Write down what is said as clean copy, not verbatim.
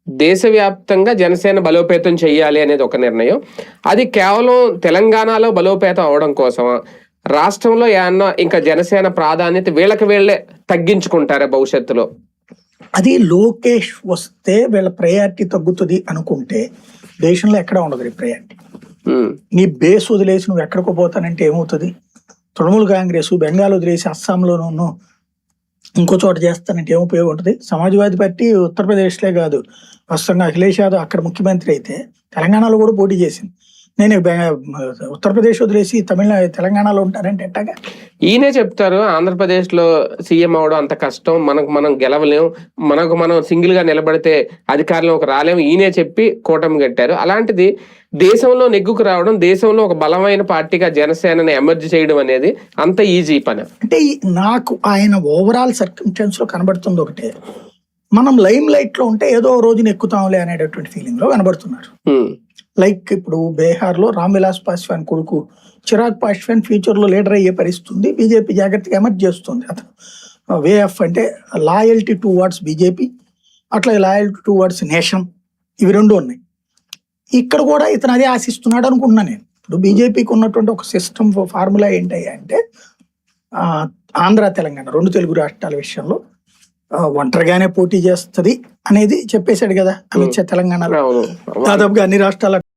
దేశవ్యాప్తంగా జనసేన బలోపేతం చేయాలి అనేది ఒక నిర్ణయం. అది కేవలం తెలంగాణలో బలోపేతం అవడం కోసమా, రాష్ట్రంలో ఏమన్నా ఇంకా జనసేన ప్రాధాన్యత వీళ్ళకి వీళ్ళే తగ్గించుకుంటారా భవిష్యత్తులో? అది లోకేష్ వస్తే వీళ్ళ ప్రయారిటీ తగ్గుతుంది అనుకుంటే దేశంలో ఎక్కడ ఉండదు ప్రయారిటీ. నీ బేస్ వదిలేసి నువ్వు ఎక్కడికి పోతానంటే ఏమవుతుంది? తృణమూల్ కాంగ్రెస్ బెంగాల్ వదిలేసి అస్సాంలోనూ ఇంకో చోట చేస్తానంటే ఏం ఉపయోగం ఉంటుంది? సమాజ్వాదీ పార్టీ ఉత్తరప్రదేశ్లే కాదు, ప్రస్తుతంగా అఖిలేష్ యాదవ్ అక్కడ ముఖ్యమంత్రి అయితే తెలంగాణలో కూడా పోటీ చేసింది. నేను ఉత్తరప్రదేశ్ వదిలేసి తెలంగాణలో ఉంటానంటే ఎట్టాగా? ఈయనే చెప్తారు ఆంధ్రప్రదేశ్లో సీఎం అవడం అంత కష్టం, మనం గెలవలేం, మనం సింగిల్ గా నిలబడితే అధికారంలోకి రాలేము, ఈయనే చెప్పి కూటమి కట్టారు. అలాంటిది దేశంలో నెగ్గుకు రావడం, దేశంలో ఒక బలమైన పార్టీగా జనసేనని ఎమర్జ్ చేయడం అనేది అంత ఈజీ పని అంటే నాకు ఆయన ఓవరాల్ సర్కమ్స్టెన్స్ లో కనబడుతుంది ఒకటే, మనం లైమ్ లైట్ లో ఉంటే ఏదో రోజున ఎక్కుతాంలే అనేటటువంటి ఫీలింగ్ లో కనబడుతున్నారు. లైక్ ఇప్పుడు బీహార్ లో రామ్ విలాస్ పాస్వాన్ కొడుకు చిరాగ్ పాస్వాన్ ఫ్యూచర్ లో లీడర్ అయ్యే పరిస్థితుంది. బీజేపీ జాగ్రత్తగా ఎమర్జ్ చేస్తుంది. అతను వే ఆఫ్ అంటే లాయల్టీ టువర్డ్స్ బీజేపీ, అట్లా లాయల్టీ టువర్డ్స్ నేషన్, ఇవి రెండు ఉన్నాయి. ఇక్కడ కూడా ఇతను అదే ఆశిస్తున్నాడు అనుకుంటున్నాను నేను. ఇప్పుడు బీజేపీకి ఉన్నటువంటి ఒక సిస్టమ్ ఫార్ములా ఏంటి అంటే ఆంధ్ర తెలంగాణ రెండు తెలుగు రాష్ట్రాల విషయంలో ఒంటరిగానే పోటీ చేస్తుంది అనేది చెప్పేశాడు కదా అమిత్ షా. తెలంగాణలో దాదాపుగా అన్ని రాష్ట్రాల